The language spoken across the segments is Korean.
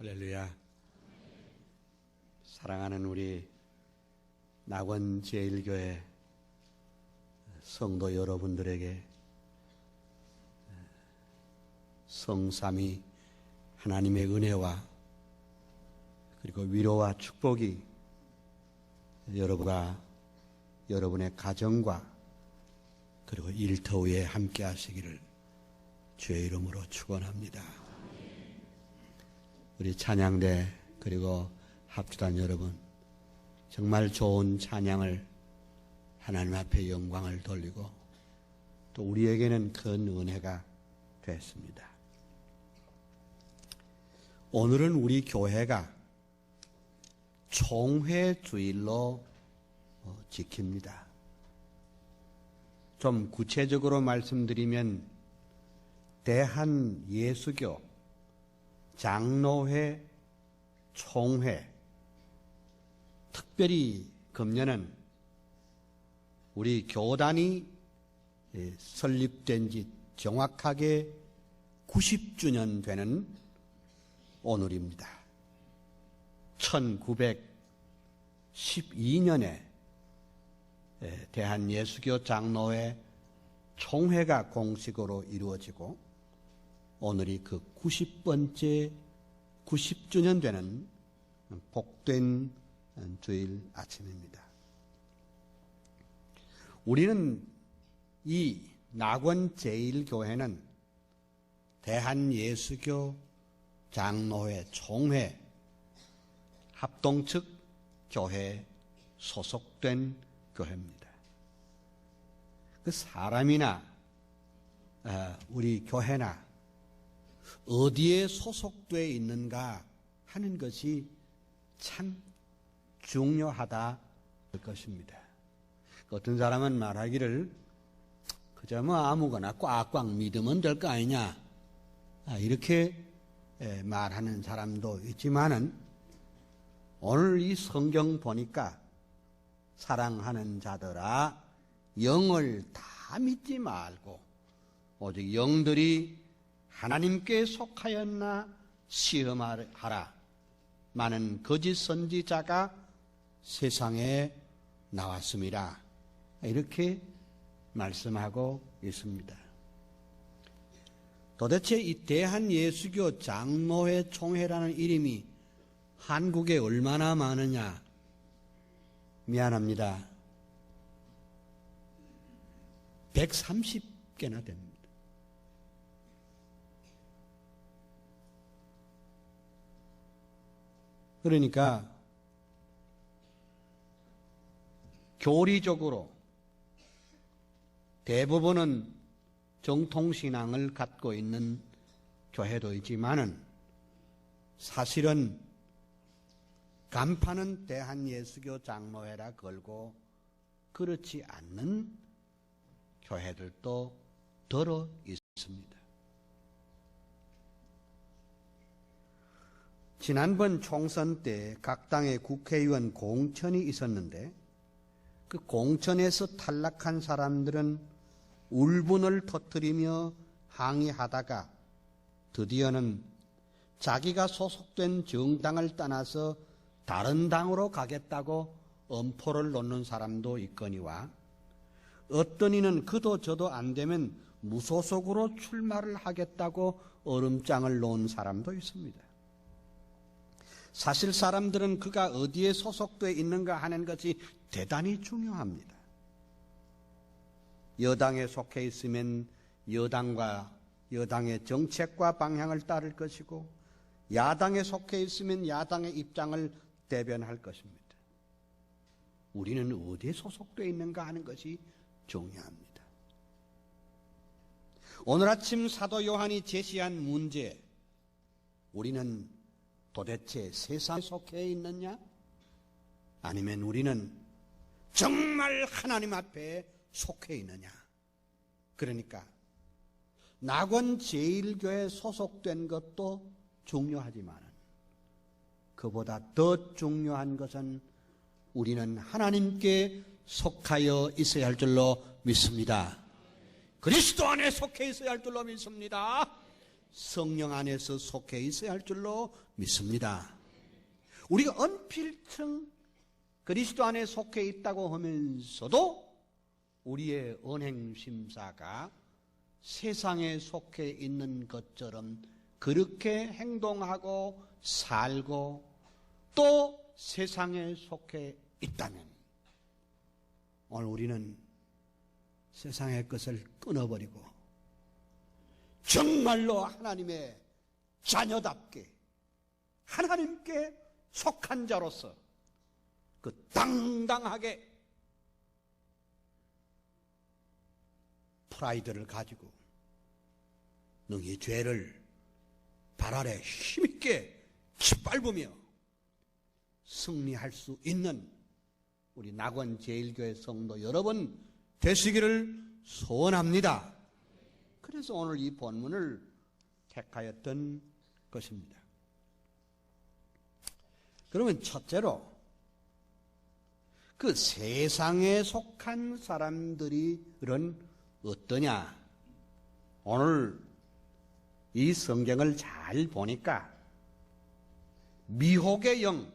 할렐루야. 사랑하는 우리 낙원 제1교회 성도 여러분들에게 성삼위 하나님의 은혜와 그리고 위로와 축복이 여러분의 가정과 그리고 일터에 함께 하시기를 주의 이름으로 축원합니다. 우리 찬양대 그리고 합주단 여러분, 정말 좋은 찬양을 하나님 앞에 영광을 돌리고 또 우리에게는 큰 은혜가 됐습니다. 오늘은 우리 교회가 총회주일로 지킵니다. 좀 구체적으로 말씀드리면 대한예수교 장로회 총회, 특별히 금년은 우리 교단이 설립된 지 정확하게 90주년 되는 오늘입니다. 1912년에 대한예수교 장로회 총회가 공식으로 이루어지고 오늘이 그 90주년 되는 복된 주일 아침입니다. 우리는 이 낙원 제1교회는 대한예수교 장로회 총회 합동측 교회에 소속된 교회입니다. 그 사람이나 우리 교회나 어디에 소속되어 있는가 하는 것이 참 중요하다 할 것입니다. 어떤 사람은 말하기를 그저 아무거나 꽉꽉 믿으면 될 거 아니냐 이렇게 말하는 사람도 있지만은 오늘 이 성경 보니까 사랑하는 자들아 영을 다 믿지 말고 오직 영들이 하나님께 속하였나 시험하라. 많은 거짓 선지자가 세상에 나왔습니다. 이렇게 말씀하고 있습니다. 도대체 이 대한예수교 장로회 총회라는 이름이 한국에 얼마나 많으냐? 미안합니다. 130개나 됩니다. 그러니까 교리적으로 대부분은 정통신앙을 갖고 있는 교회도 있지만은 사실은 간판은 대한예수교 장로회라 걸고 그렇지 않는 교회들도 들어 있습니다. 지난번 총선 때 각 당의 국회의원 공천이 있었는데 그 공천에서 탈락한 사람들은 울분을 터뜨리며 항의하다가 드디어는 자기가 소속된 정당을 떠나서 다른 당으로 가겠다고 엄포를 놓는 사람도 있거니와 어떤 이는 그도 저도 안 되면 무소속으로 출마를 하겠다고 얼음장을 놓은 사람도 있습니다. 사실 사람들은 그가 어디에 소속되어 있는가 하는 것이 대단히 중요합니다. 여당에 속해 있으면 여당의 정책과 방향을 따를 것이고 야당에 속해 있으면 야당의 입장을 대변할 것입니다. 우리는 어디에 소속되어 있는가 하는 것이 중요합니다. 오늘 아침 사도 요한이 제시한 문제, 우리는 도대체 세상에 속해 있느냐? 아니면 우리는 정말 하나님 앞에 속해 있느냐? 그러니까 낙원 제1교회에 소속된 것도 중요하지만 그보다 더 중요한 것은 우리는 하나님께 속하여 있어야 할 줄로 믿습니다. 그리스도 안에 속해 있어야 할 줄로 믿습니다. 성령 안에서 속해 있어야 할 줄로 믿습니다. 우리가 언필청 그리스도 안에 속해 있다고 하면서도 우리의 언행심사가 세상에 속해 있는 것처럼 그렇게 행동하고 살고 또 세상에 속해 있다면 오늘 우리는 세상의 것을 끊어버리고 정말로 하나님의 자녀답게 하나님께 속한 자로서 그 당당하게 프라이드를 가지고 능히 죄를 발 아래 힘있게 짓밟으며 승리할 수 있는 우리 낙원 제일교회 성도 여러분 되시기를 소원합니다. 그래서 오늘 이 본문을 택하였던 것입니다. 그러면 첫째로 그 세상에 속한 사람들은 어떠냐? 오늘 이 성경을 잘 보니까 미혹의 영,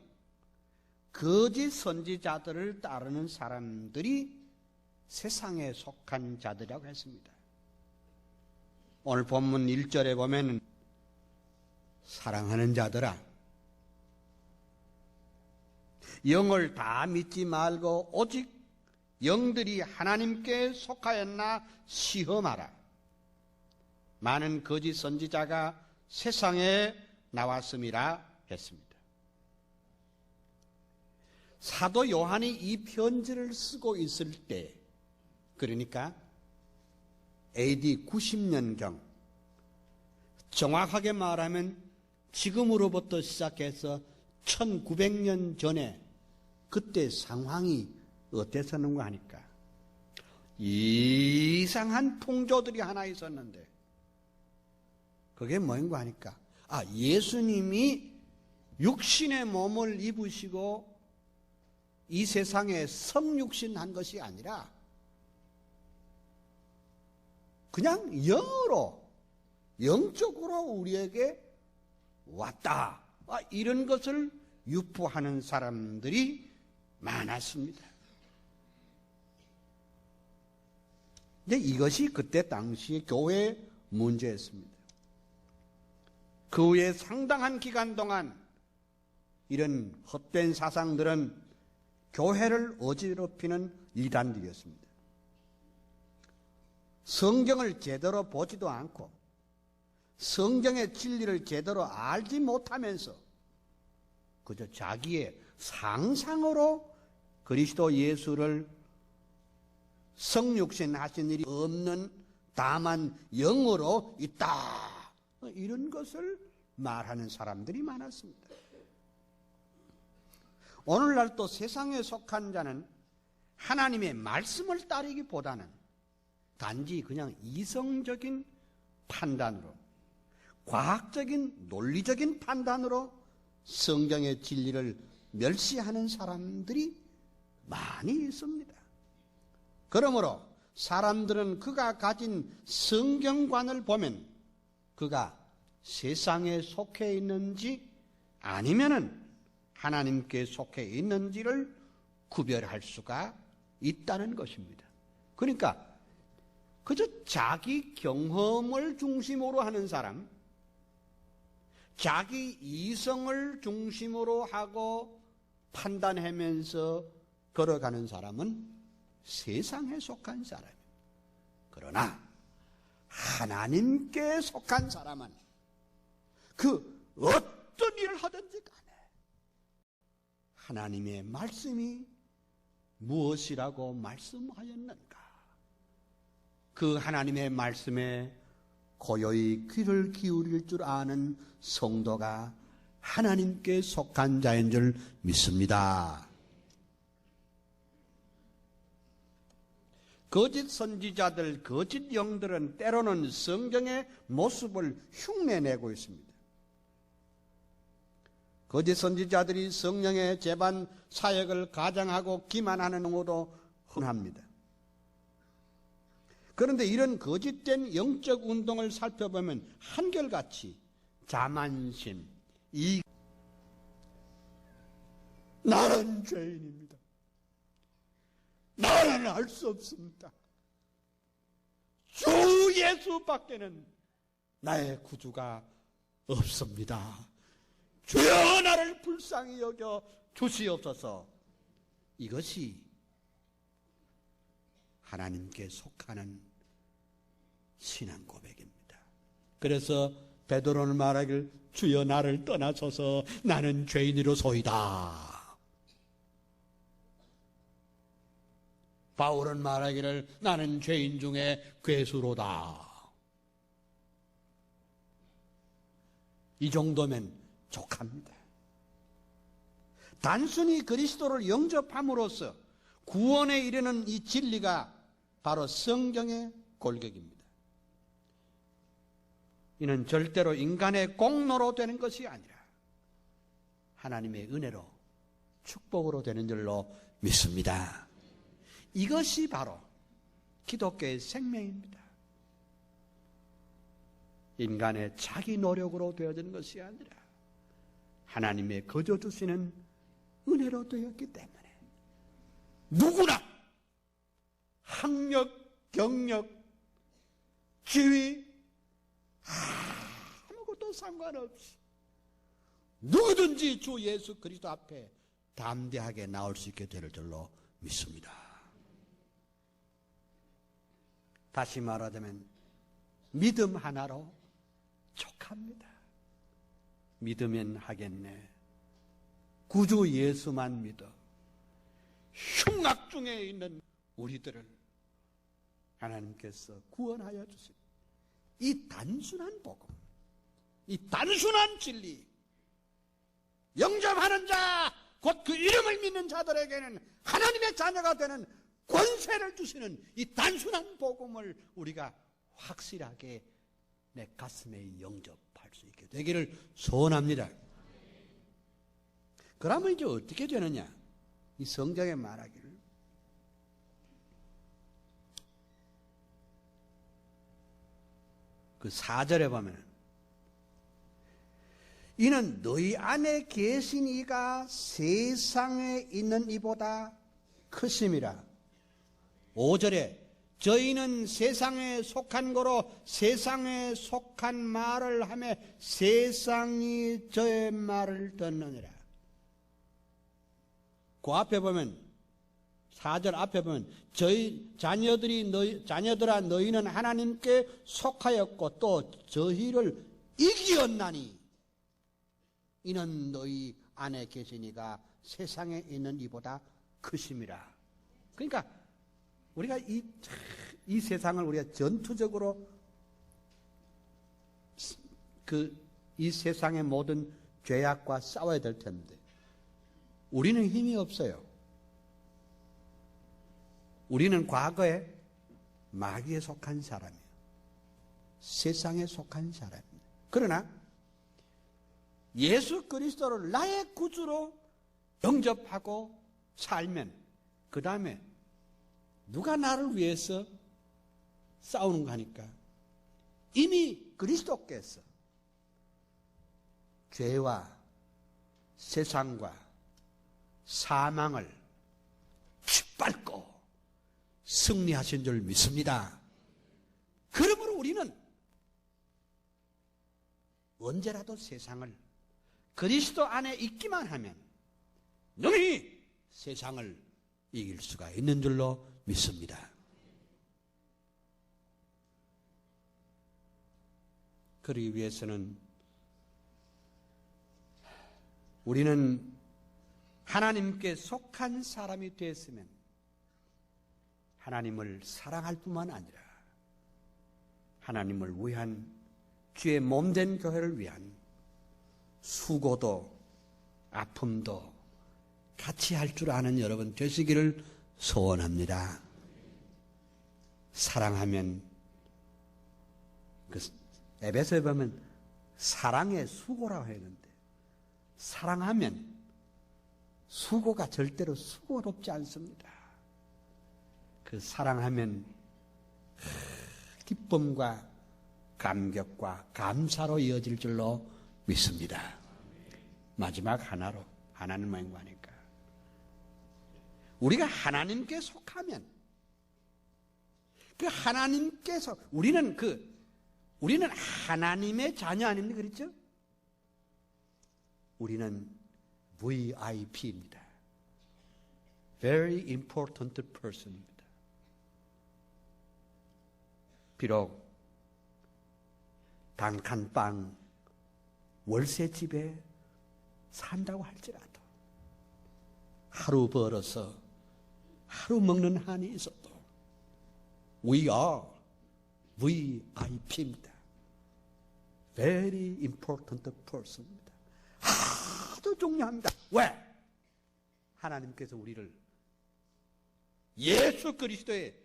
거짓 선지자들을 따르는 사람들이 세상에 속한 자들이라고 했습니다. 오늘 본문 1절에 보면 사랑하는 자들아 영을 다 믿지 말고 오직 영들이 하나님께 속하였나 시험하라. 많은 거짓 선지자가 세상에 나왔음이라 했습니다. 사도 요한이 이 편지를 쓰고 있을 때, 그러니까 AD 90년경, 정확하게 말하면 지금으로부터 시작해서 1900년 전에 그때 상황이 어땠었는가 하니까 이상한 풍조들이 하나 있었는데 그게 뭐인가 하니까 예수님이 육신의 몸을 입으시고 이 세상에 성육신한 것이 아니라 그냥 영적으로 우리에게 왔다. 이런 것을 유포하는 사람들이 많았습니다. 근데 이것이 그때 당시 교회의 문제였습니다. 그 후에 상당한 기간 동안 이런 헛된 사상들은 교회를 어지럽히는 이단들이었습니다. 성경을 제대로 보지도 않고 성경의 진리를 제대로 알지 못하면서 그저 자기의 상상으로 그리스도 예수를 성육신 하신 일이 없는 다만 영으로 있다. 이런 것을 말하는 사람들이 많았습니다. 오늘날 또 세상에 속한 자는 하나님의 말씀을 따르기보다는 단지 그냥 이성적인 판단으로, 과학적인 논리적인 판단으로 성경의 진리를 멸시하는 사람들이 많이 있습니다. 그러므로 사람들은 그가 가진 성경관을 보면 그가 세상에 속해 있는지 아니면은 하나님께 속해 있는지를 구별할 수가 있다는 것입니다. 그러니까 그저 자기 경험을 중심으로 하는 사람, 자기 이성을 중심으로 하고 판단하면서 걸어가는 사람은 세상에 속한 사람입니다. 그러나 하나님께 속한 사람은 그 어떤 일을 하든지 간에 하나님의 말씀이 무엇이라고 말씀하였는가? 그 하나님의 말씀에 고요히 귀를 기울일 줄 아는 성도가 하나님께 속한 자인 줄 믿습니다. 거짓 선지자들, 거짓 영들은 때로는 성경의 모습을 흉내내고 있습니다. 거짓 선지자들이 성령의 제반 사역을 가장하고 기만하는 경우도 흔합니다. 그런데 이런 거짓된 영적 운동을 살펴보면 한결같이 자만심, 나는 죄인입니다. 나는 할 수 없습니다. 주 예수밖에는 나의 구주가 없습니다. 주여 나를 불쌍히 여겨 주시옵소서. 이것이 하나님께 속하는 신앙 고백입니다. 그래서 베드로는 말하길 주여 나를 떠나소서 나는 죄인이로소이다. 바울은 말하기를 나는 죄인 중에 괴수로다. 이 정도면 족합니다. 단순히 그리스도를 영접함으로써 구원에 이르는 이 진리가 바로 성경의 골격입니다. 이는 절대로 인간의 공로로 되는 것이 아니라 하나님의 은혜로 축복으로 되는 줄로 믿습니다. 이것이 바로 기독교의 생명입니다. 인간의 자기 노력으로 되어지는 것이 아니라 하나님의 거저 주시는 은혜로 되었기 때문에 누구나 학력, 경력, 지위 아무것도 상관없이 누구든지 주 예수 그리스도 앞에 담대하게 나올 수 있게 될 줄로 믿습니다. 다시 말하자면 믿음 하나로 족합니다. 믿으면 하겠네. 구주 예수만 믿어 흉악 중에 있는 우리들을 하나님께서 구원하여 주신 이 단순한 복음, 이 단순한 진리, 영접하는 자, 곧 그 이름을 믿는 자들에게는 하나님의 자녀가 되는 권세를 주시는 이 단순한 복음을 우리가 확실하게 내 가슴에 영접할 수 있게 되기를 소원합니다. 그러면 이제 어떻게 되느냐? 이 성경에 말하기를 그 4절에 보면 이는 너희 안에 계신 이가 세상에 있는 이보다 크심이라. 5절에 저희는 세상에 속한 거로 세상에 속한 말을 하며 세상이 저의 말을 듣느니라. 그 앞에 보면 4절 앞에 보면 저희 자녀들아 너희는 하나님께 속하였고 또 저희를 이기었나니 이는 너희 안에 계시니가 세상에 있는 이보다 크심이라. 그러니까 우리가 이 세상을 우리가 전투적으로 이 세상의 모든 죄악과 싸워야 될 텐데 우리는 힘이 없어요. 우리는 과거에 마귀에 속한 사람이에요. 세상에 속한 사람입니다. 그러나 예수 그리스도를 나의 구주로 영접하고 살면 그 다음에 누가 나를 위해서 싸우는가 하니까 이미 그리스도께서 죄와 세상과 사망을 짓밟고 승리하신 줄 믿습니다. 그러므로 우리는 언제라도 세상을 그리스도 안에 있기만 하면 능히 세상을 이길 수가 있는 줄로 믿습니다. 그러기 위해서는 우리는 하나님께 속한 사람이 되었으면 하나님을 사랑할 뿐만 아니라 하나님을 위한 주의 몸된 교회를 위한 수고도 아픔도 같이 할 줄 아는 여러분 되시기를 소원합니다. 사랑하면 그 에베소에 보면 사랑의 수고라고 했는데 사랑하면 수고가 절대로 수고롭지 않습니다. 그 사랑하면 기쁨과 감격과 감사로 이어질 줄로 믿습니다. 마지막 하나로, 하나님만 행하니까 우리가 하나님께 속하면 그 하나님께서 우리는 하나님의 자녀 아닙니까? 그렇죠? 우리는 VIP입니다. Very important person입니다. 비록 단칸방 월세집에 산다고 할지라도 하루 벌어서 하루 먹는 한이 있어도 We are VIP입니다. Very important person입니다. 아주 중요합니다. 왜? 하나님께서 우리를 예수 그리스도의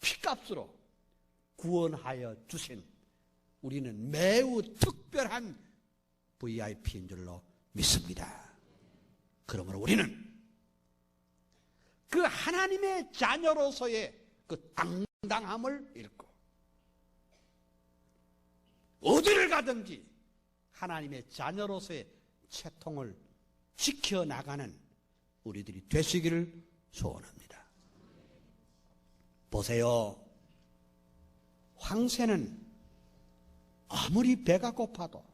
피값으로 구원하여 주신 우리는 매우 특별한 VIP인 줄로 믿습니다. 그러므로 우리는 그 하나님의 자녀로서의 그 당당함을 잃고 어디를 가든지 하나님의 자녀로서의 채통을 지켜나가는 우리들이 되시기를 소원합니다. 보세요. 황새는 아무리 배가 고파도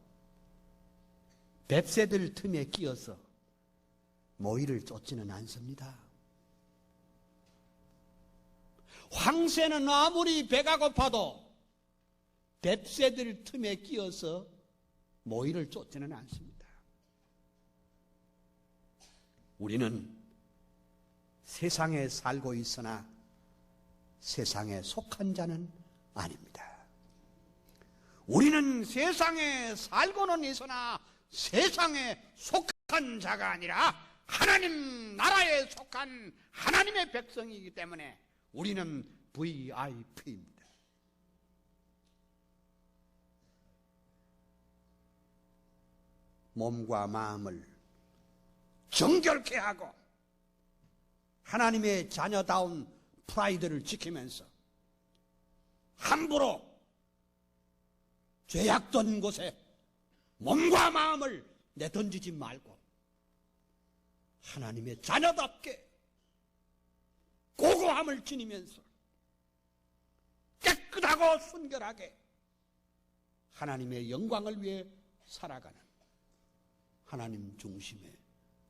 뱁새들 틈에 끼어서 모이를 쫓지는 않습니다. 황새는 아무리 배가 고파도 뱁새들 틈에 끼어서 모이를 쫓지는 않습니다. 우리는 세상에 살고 있으나 세상에 속한 자는 아닙니다. 우리는 세상에 살고는 있으나 세상에 속한 자가 아니라 하나님 나라에 속한 하나님의 백성이기 때문에 우리는 VIP입니다. 몸과 마음을 정결케 하고 하나님의 자녀다운 프라이드를 지키면서 함부로 죄악된 곳에 몸과 마음을 내던지지 말고 하나님의 자녀답게 고고함을 지니면서 깨끗하고 순결하게 하나님의 영광을 위해 살아가는 하나님 중심의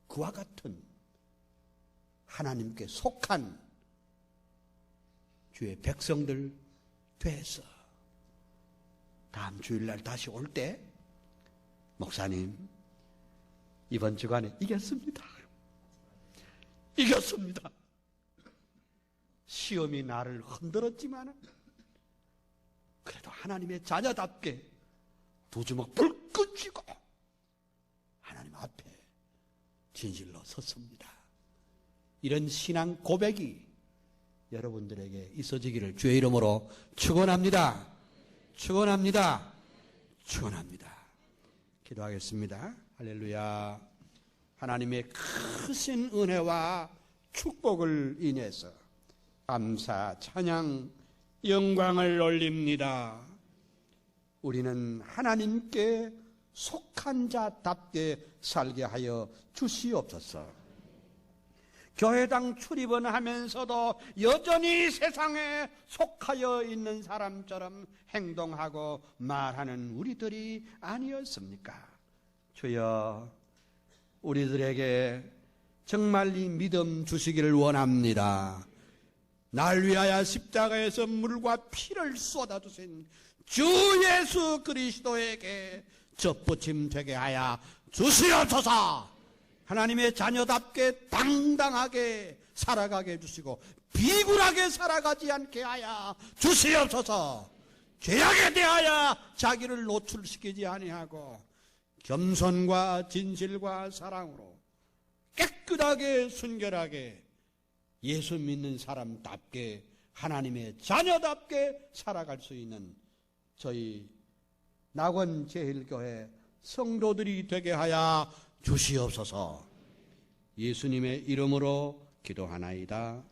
그와 같은 하나님께 속한 주의 백성들 돼서 다음 주일날 다시 올 때 목사님 이번 주간에 이겼습니다. 이겼습니다. 시험이 나를 흔들었지만 그래도 하나님의 자녀답게 두 주먹 불끈 쥐고 하나님 앞에 진실로 섰습니다. 이런 신앙 고백이 여러분들에게 있어지기를 주의 이름으로 축원합니다. 축원합니다. 축원합니다. 기도하겠습니다. 할렐루야. 하나님의 크신 은혜와 축복을 인해서 감사, 찬양, 영광을 올립니다. 우리는 하나님께 속한 자답게 살게 하여 주시옵소서. 교회당 출입은 하면서도 여전히 세상에 속하여 있는 사람처럼 행동하고 말하는 우리들이 아니었습니까? 주여, 우리들에게 정말 이 믿음 주시기를 원합니다. 날 위하여 십자가에서 물과 피를 쏟아주신 주 예수 그리스도에게 접붙임 되게 하여 주시옵소서. 하나님의 자녀답게 당당하게 살아가게 해주시고 비굴하게 살아가지 않게 하여 주시옵소서. 죄악에 대하여 자기를 노출시키지 아니하고 겸손과 진실과 사랑으로 깨끗하게 순결하게 예수 믿는 사람답게 하나님의 자녀답게 살아갈 수 있는 저희 낙원제일교회 성도들이 되게 하여 주시옵소서. 예수님의 이름으로 기도하나이다.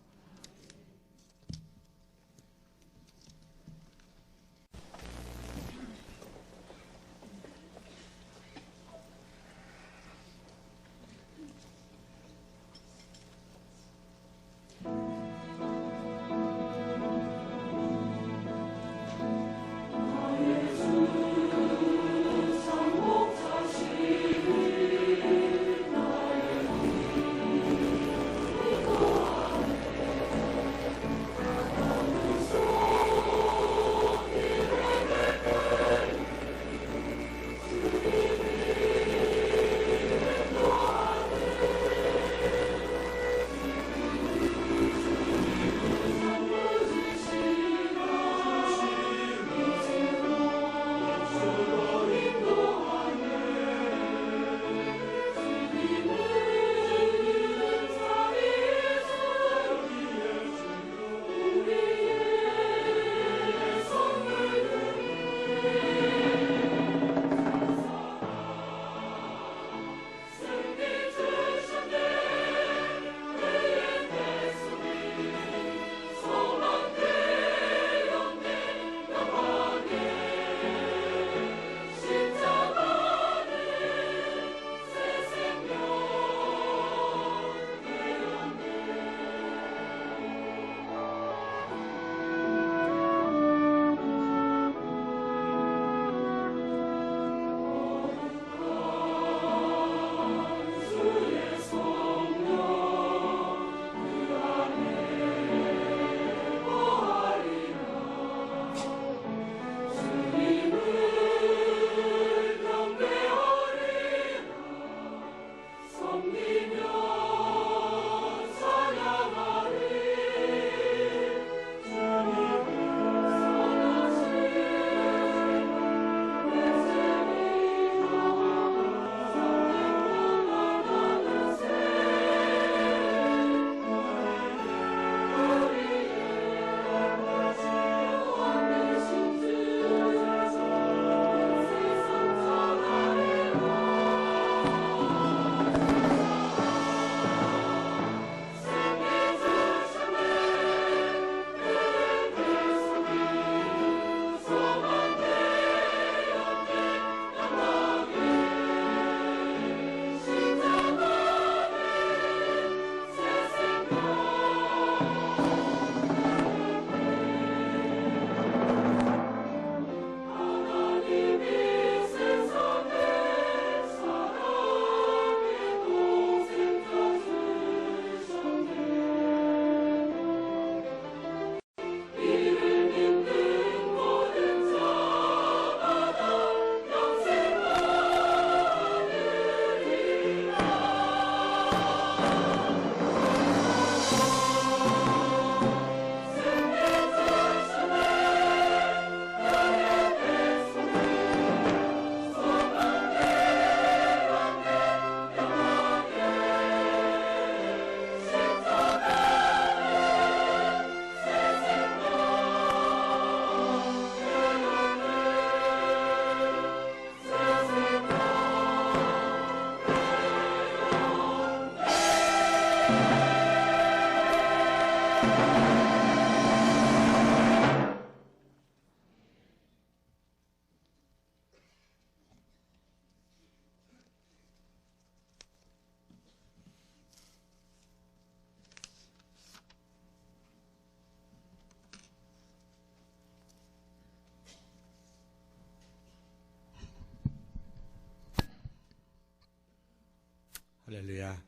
할렐루야.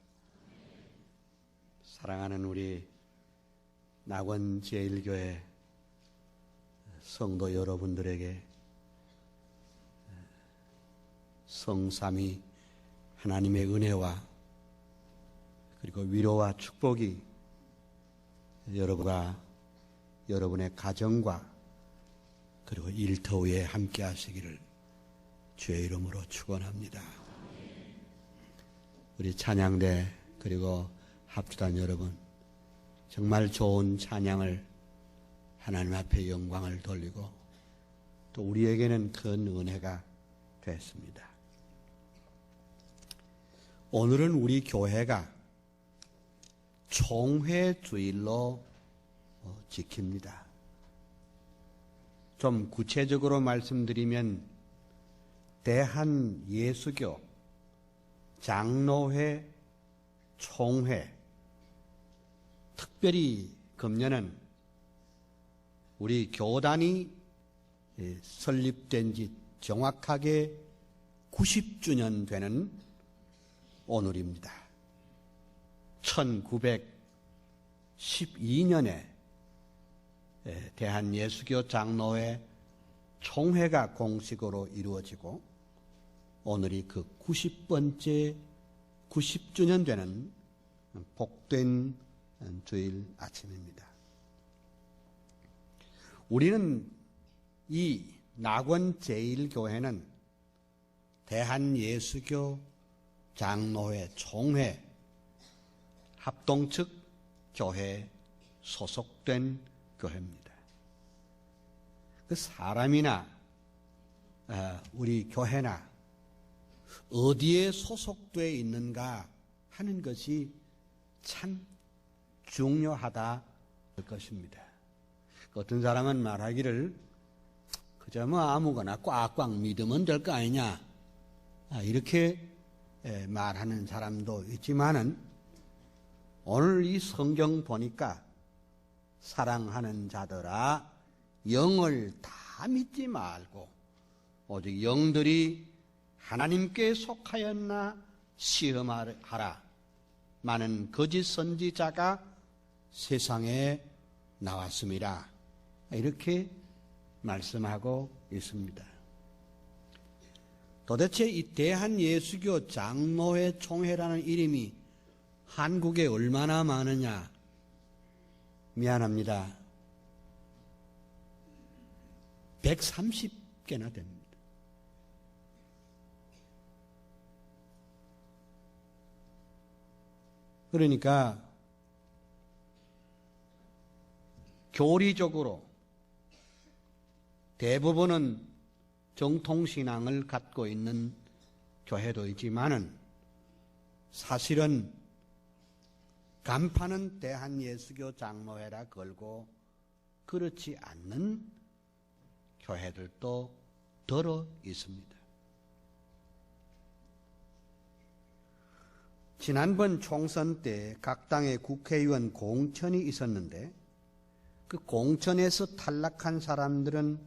사랑하는 우리 낙원 제1교회 성도 여러분들에게 성삼위 하나님의 은혜와 그리고 위로와 축복이 여러분과 여러분의 가정과 그리고 일터에 함께 하시기를 주의 이름으로 축원합니다. 우리 찬양대 그리고 합주단 여러분, 정말 좋은 찬양을 하나님 앞에 영광을 돌리고 또 우리에게는 큰 은혜가 됐습니다. 오늘은 우리 교회가 총회주일로 지킵니다. 좀 구체적으로 말씀드리면 대한예수교 장로회 총회, 특별히 금년은 우리 교단이 설립된 지 정확하게 90주년 되는 오늘입니다. 1912년에 대한예수교 장로회 총회가 공식으로 이루어지고 오늘이 그 90주년 되는 복된 주일 아침입니다. 우리는 이 낙원 제1교회는 대한예수교 장로회 총회 합동측 교회에 소속된 교회입니다. 그 사람이나 우리 교회나 어디에 소속되어 있는가 하는 것이 참 중요하다 할 것입니다. 어떤 사람은 말하기를 그저 뭐 아무거나 꽉꽉 믿으면 될 거 아니냐 이렇게 말하는 사람도 있지만은 오늘 이 성경 보니까 사랑하는 자들아 영을 다 믿지 말고 오직 영들이 하나님께 속하였나 시험하라. 많은 거짓 선지자가 세상에 나왔습니다. 이렇게 말씀하고 있습니다. 도대체 이 대한예수교 장로회 총회라는 이름이 한국에 얼마나 많으냐? 미안합니다. 130개나 됩니다. 그러니까 교리적으로 대부분은 정통신앙을 갖고 있는 교회도 있지만은 사실은 간판은 대한예수교 장로회라 걸고 그렇지 않는 교회들도 더러 있습니다. 지난번 총선 때 각 당의 국회의원 공천이 있었는데 그 공천에서 탈락한 사람들은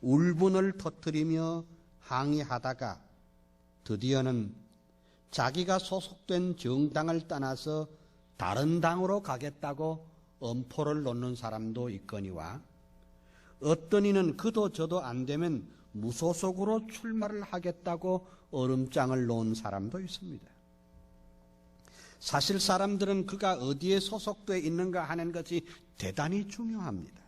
울분을 터뜨리며 항의하다가 드디어는 자기가 소속된 정당을 떠나서 다른 당으로 가겠다고 엄포를 놓는 사람도 있거니와 어떤 이는 그도 저도 안 되면 무소속으로 출마를 하겠다고 얼음장을 놓은 사람도 있습니다. 사실 사람들은 그가 어디에 소속되어 있는가 하는 것이 대단히 중요합니다.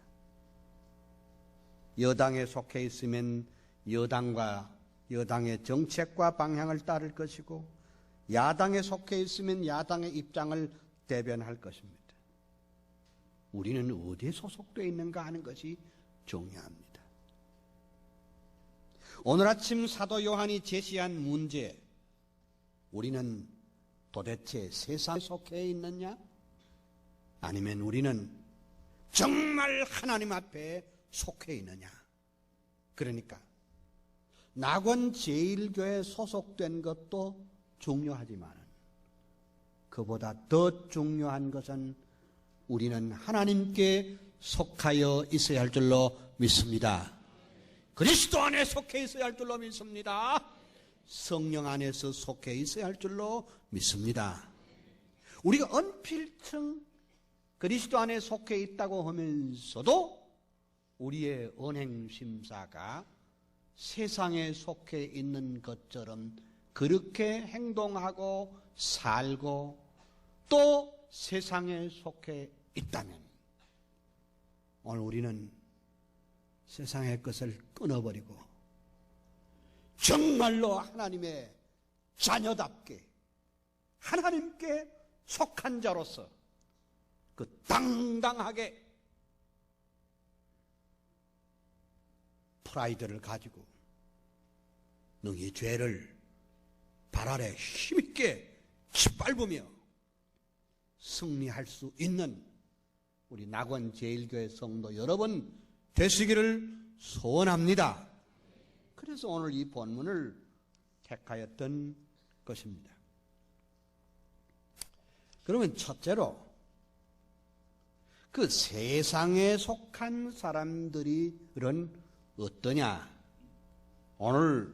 여당에 속해 있으면 여당의 정책과 방향을 따를 것이고 야당에 속해 있으면 야당의 입장을 대변할 것입니다. 우리는 어디에 소속되어 있는가 하는 것이 중요합니다. 오늘 아침 사도 요한이 제시한 문제, 우리는 도대체 세상에 속해 있느냐? 아니면 우리는 정말 하나님 앞에 속해 있느냐? 그러니까 낙원 제1교회에 소속된 것도 중요하지만 그보다 더 중요한 것은 우리는 하나님께 속하여 있어야 할 줄로 믿습니다. 그리스도 안에 속해 있어야 할 줄로 믿습니다. 성령 안에서 속해 있어야 할 줄로 믿습니다. 우리가 언필청 그리스도 안에 속해 있다고 하면서도 우리의 언행심사가 세상에 속해 있는 것처럼 그렇게 행동하고 살고 또 세상에 속해 있다면 오늘 우리는 세상의 것을 끊어버리고 정말로 하나님의 자녀답게 하나님께 속한 자로서 그 당당하게 프라이드를 가지고 능히 죄를 발 아래 힘있게 짓밟으며 승리할 수 있는 우리 낙원 제일교회 성도 여러분 되시기를 소원합니다. 그래서 오늘 이 본문을 택하였던 것입니다. 그러면 첫째로 그 세상에 속한 사람들은 어떠냐? 오늘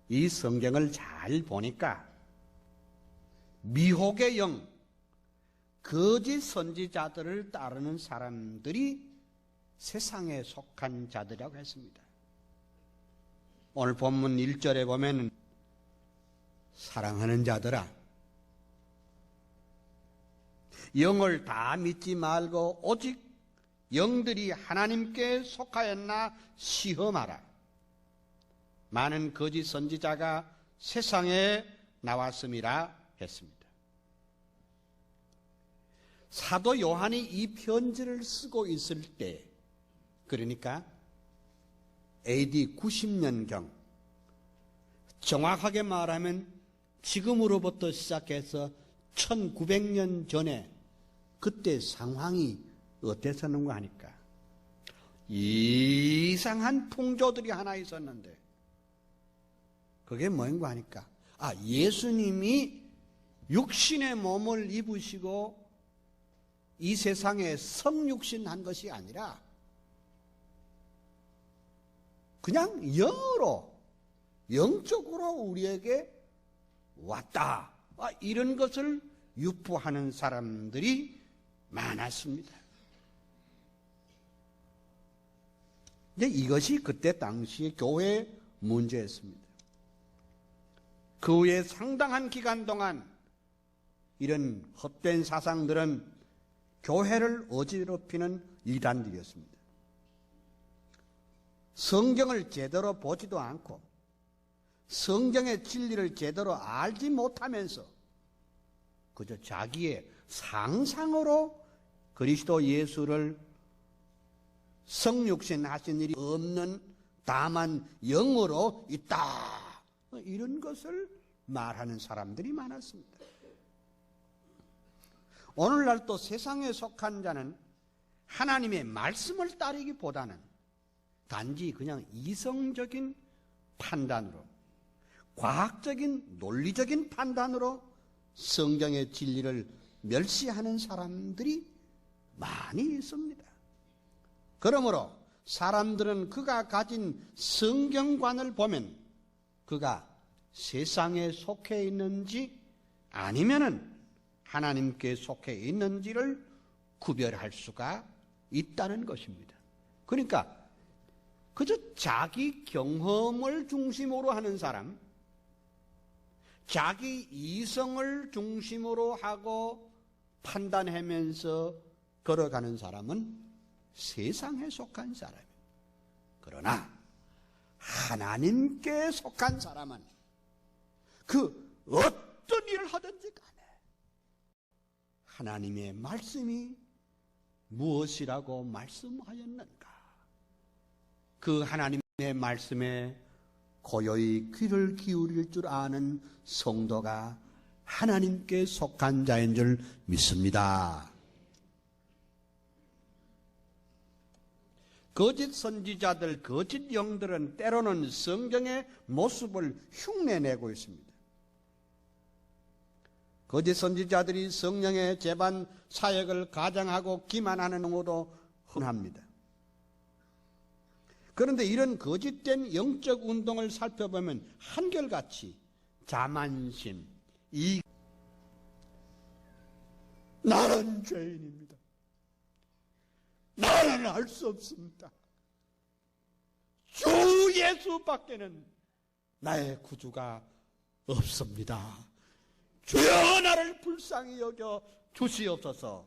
이 성경을 잘 보니까 미혹의 영, 거짓 선지자들을 따르는 사람들이 세상에 속한 자들이라고 했습니다. 오늘 본문 1절에 보면 사랑하는 자들아 영을 다 믿지 말고 오직 영들이 하나님께 속하였나 시험하라. 많은 거짓 선지자가 세상에 나왔음이라 했습니다. 사도 요한이 이 편지를 쓰고 있을 때, 그러니까 AD 90년경, 정확하게 말하면 지금으로부터 시작해서 1900년 전에 그때 상황이 어땠었는가 하니까 이상한 풍조들이 하나 있었는데 그게 뭐인가 하니까 예수님이 육신의 몸을 입으시고 이 세상에 성육신한 것이 아니라 그냥 영적으로 우리에게 왔다. 이런 것을 유포하는 사람들이 많았습니다. 근데 이것이 그때 당시의 교회의 문제였습니다. 그 후에 상당한 기간 동안 이런 헛된 사상들은 교회를 어지럽히는 이단들이었습니다. 성경을 제대로 보지도 않고 성경의 진리를 제대로 알지 못하면서 그저 자기의 상상으로 그리스도 예수를 성육신 하신 일이 없는 다만 영으로 있다. 이런 것을 말하는 사람들이 많았습니다. 오늘날 또 세상에 속한 자는 하나님의 말씀을 따르기보다는 단지 그냥 이성적인 판단으로, 과학적인 논리적인 판단으로 성경의 진리를 멸시하는 사람들이 많이 있습니다. 그러므로 사람들은 그가 가진 성경관을 보면 그가 세상에 속해 있는지 아니면은 하나님께 속해 있는지를 구별할 수가 있다는 것입니다. 그러니까 그저 자기 경험을 중심으로 하는 사람, 자기 이성을 중심으로 하고 판단하면서 걸어가는 사람은 세상에 속한 사람입니다. 그러나 하나님께 속한 사람은 그 어떤 일을 하든지 간에 하나님의 말씀이 무엇이라고 말씀하였는가? 그 하나님의 말씀에 고요히 귀를 기울일 줄 아는 성도가 하나님께 속한 자인 줄 믿습니다. 거짓 선지자들, 거짓 영들은 때로는 성경의 모습을 흉내내고 있습니다. 거짓 선지자들이 성령의 제반 사역을 가장하고 기만하는 경우도 흔합니다. 그런데 이런 거짓된 영적 운동을 살펴보면 한결같이 자만심, 나는 죄인입니다. 나는 할 수 없습니다. 주 예수밖에는 나의 구주가 없습니다. 주여 나를 불쌍히 여겨 주시옵소서.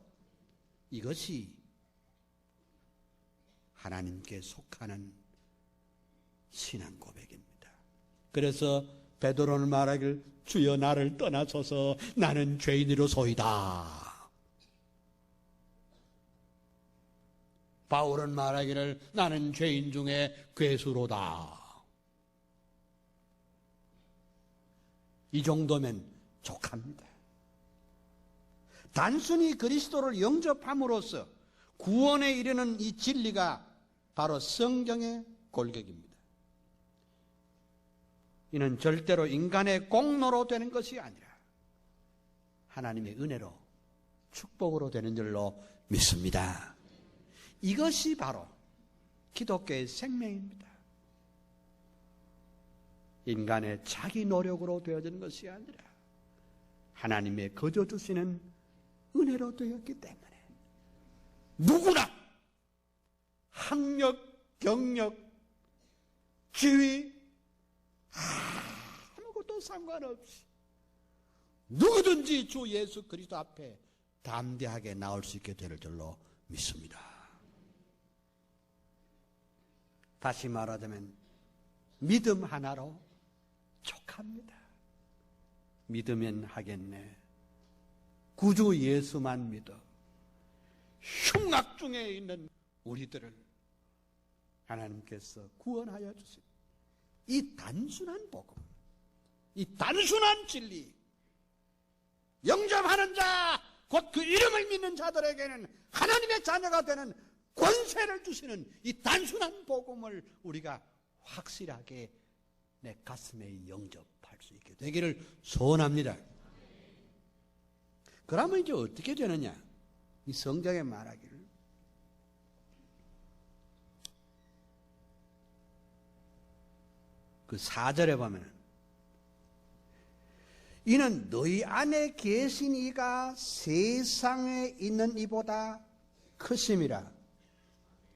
이것이 하나님께 속하는 신앙 고백입니다. 그래서 베드로는 말하길 주여 나를 떠나소서 나는 죄인이로소이다. 바울은 말하기를 나는 죄인 중에 괴수로다. 이 정도면 족합니다. 단순히 그리스도를 영접함으로써 구원에 이르는 이 진리가 바로 성경의 골격입니다. 이는 절대로 인간의 공로로 되는 것이 아니라 하나님의 은혜로 축복으로 되는 줄로 믿습니다. 이것이 바로 기독교의 생명입니다. 인간의 자기 노력으로 되어지는 것이 아니라 하나님의 거저 주시는 은혜로 되었기 때문에 누구나 학력, 경력, 지위 아무것도 상관없이 누구든지 주 예수 그리스도 앞에 담대하게 나올 수 있게 될 줄로 믿습니다. 다시 말하자면 믿음 하나로 족합니다. 믿으면 하겠네. 구주 예수만 믿어 흉악 중에 있는 우리들을 하나님께서 구원하여 주신 이 단순한 복음, 이 단순한 진리, 영접하는 자, 곧 그 이름을 믿는 자들에게는 하나님의 자녀가 되는 권세를 주시는 이 단순한 복음을 우리가 확실하게 내 가슴에 영접할 수 있게 되기를 소원합니다. 그러면 이제 어떻게 되느냐? 이 성경에 말하기를 그 4절에 보면 이는 너희 안에 계신 이가 세상에 있는 이보다 크심이라.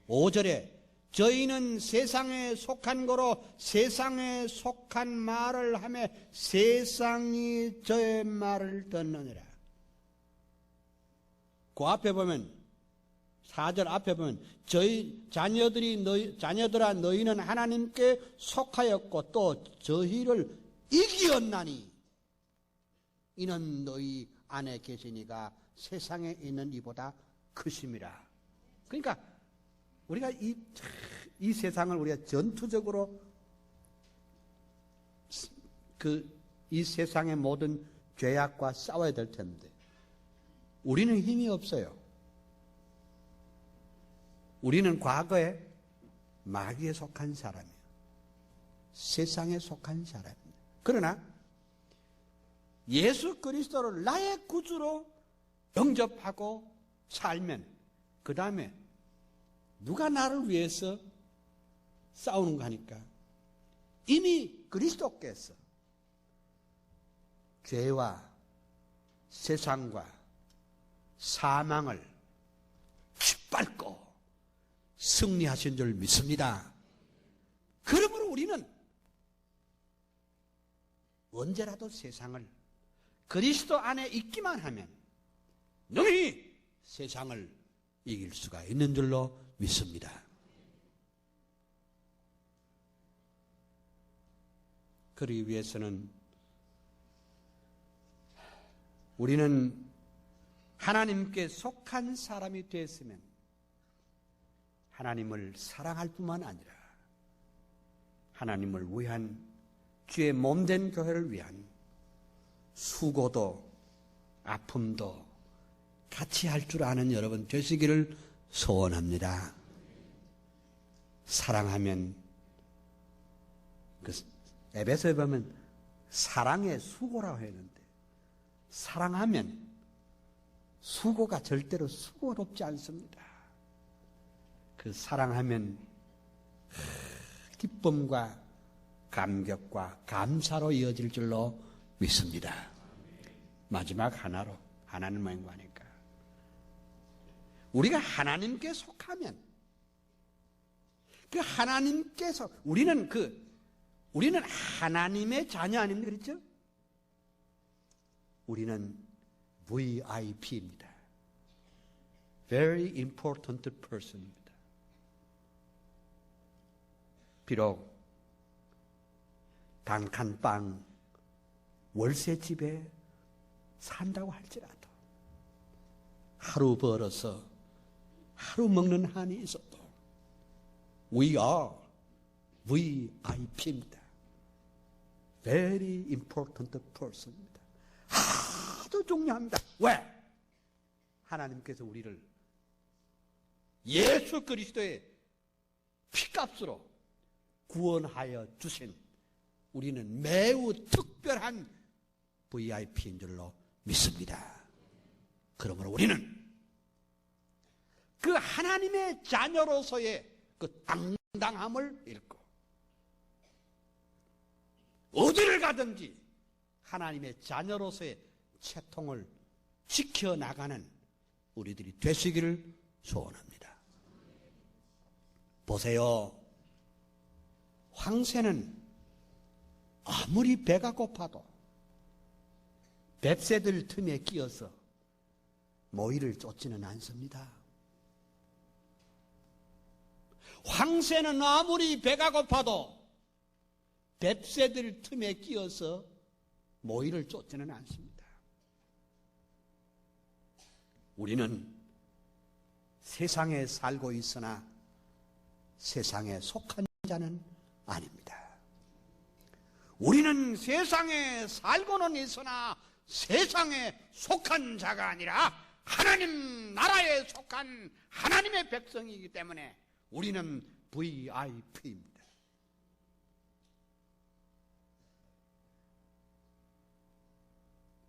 5절에 저희는 세상에 속한 거로 세상에 속한 말을 하며 세상이 저의 말을 듣느니라. 그 앞에 보면 4절 앞에 보면 저희 자녀들아 너희는 하나님께 속하였고 또 저희를 이기었나니 이는 너희 안에 계시니가 세상에 있는 이보다 크심이라. 그러니까 우리가 이 세상을 우리가 전투적으로 이 세상의 모든 죄악과 싸워야 될 텐데 우리는 힘이 없어요. 우리는 과거에 마귀에 속한 사람이에요. 세상에 속한 사람이에요. 그러나 예수 그리스도를 나의 구주로 영접하고 살면 그 다음에 누가 나를 위해서 싸우는가 하니까 이미 그리스도께서 죄와 세상과 사망을 짓밟고 승리하신 줄 믿습니다. 그러므로 우리는 언제라도 세상을 그리스도 안에 있기만 하면 능히 세상을 이길 수가 있는 줄로 믿습니다. 그러기 위해서는 우리는 하나님께 속한 사람이 되었으면 하나님을 사랑할 뿐만 아니라 하나님을 위한 주의 몸된 교회를 위한 수고도 아픔도 같이 할 줄 아는 여러분 되시기를 소원합니다. 사랑하면 에베소에 보면 사랑의 수고라고 했는데 사랑하면 수고가 절대로 수고롭지 않습니다. 그 사랑하면 기쁨과 감격과 감사로 이어질 줄로 믿습니다. 마지막 하나로 하나님만 행하니까 우리가 하나님께 속하면 그 하나님께서 우리는 하나님의 자녀 아닙니까? 그렇죠? 우리는 VIP입니다. Very important person입니다. 비록 단칸방 월세집에 산다고 할지라도 하루 벌어서 하루 먹는 한이 있어도 We are VIP입니다. Very important person입니다. 아주 중요합니다. 왜? 하나님께서 우리를 예수 그리스도의 피값으로 구원하여 주신 우리는 매우 특별한 VIP인 줄로 믿습니다. 그러므로 우리는 그 하나님의 자녀로서의 그 당당함을 잃고 어디를 가든지 하나님의 자녀로서의 채통을 지켜나가는 우리들이 되시기를 소원합니다. 보세요. 황새는 아무리 배가 고파도 뱁새들 틈에 끼어서 모이를 쫓지는 않습니다. 황새는 아무리 배가 고파도 뱁새들 틈에 끼어서 모이를 쫓지는 않습니다. 우리는 세상에 살고 있으나 세상에 속한 자는 아닙니다. 우리는 세상에 살고는 있으나 세상에 속한 자가 아니라 하나님 나라에 속한 하나님의 백성이기 때문에 우리는 VIP입니다.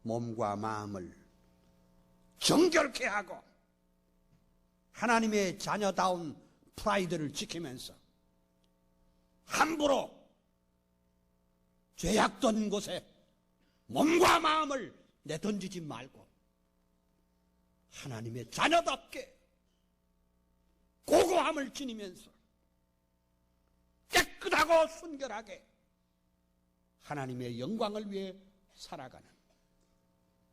몸과 마음을 정결케 하고 하나님의 자녀다운 프라이드를 지키면서 함부로 죄악된 곳에 몸과 마음을 내던지지 말고 하나님의 자녀답게 고고함을 지니면서 깨끗하고 순결하게 하나님의 영광을 위해 살아가는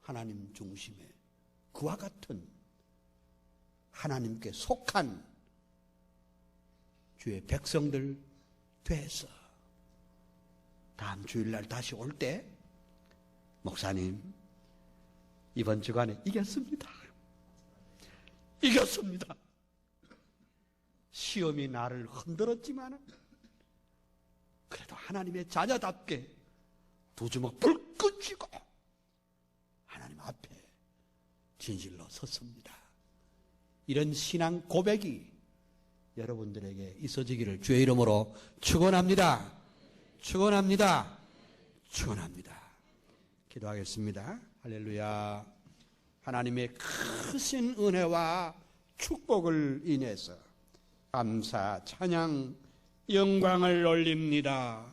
하나님 중심의 그와 같은 하나님께 속한 주의 백성들 돼서 다음 주일날 다시 올 때 목사님 이번 주간에 이겼습니다. 이겼습니다. 시험이 나를 흔들었지만 그래도 하나님의 자녀답게 두 주먹 불끈 쥐고 하나님 앞에 진실로 섰습니다. 이런 신앙 고백이 여러분들에게 있어지기를 주의 이름으로 축원합니다. 축원합니다. 축원합니다. 기도하겠습니다. 할렐루야. 하나님의 크신 은혜와 축복을 인해서 감사, 찬양, 영광을 올립니다.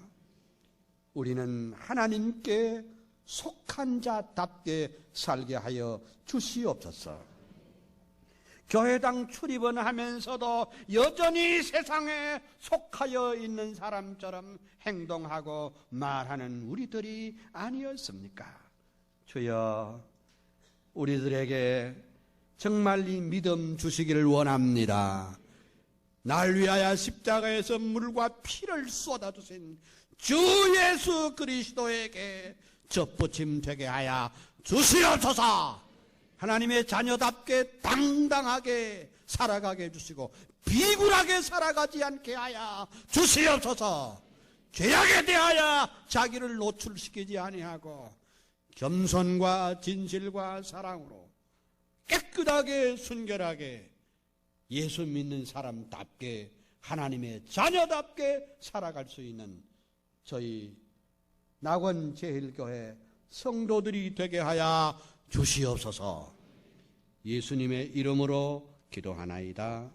우리는 하나님께 속한 자답게 살게 하여 주시옵소서. 교회당 출입은 하면서도 여전히 세상에 속하여 있는 사람처럼 행동하고 말하는 우리들이 아니었습니까? 주여, 우리들에게 정말 이 믿음 주시기를 원합니다. 날 위하여 십자가에서 물과 피를 쏟아주신 주 예수 그리스도에게 접붙임 되게 하여 주시옵소서. 하나님의 자녀답게 당당하게 살아가게 해주시고 비굴하게 살아가지 않게 하여 주시옵소서. 죄악에 대하여 자기를 노출시키지 아니하고 겸손과 진실과 사랑으로 깨끗하게 순결하게 예수 믿는 사람답게 하나님의 자녀답게 살아갈 수 있는 저희 낙원제일교회 성도들이 되게 하여 주시옵소서. 예수님의 이름으로 기도하나이다.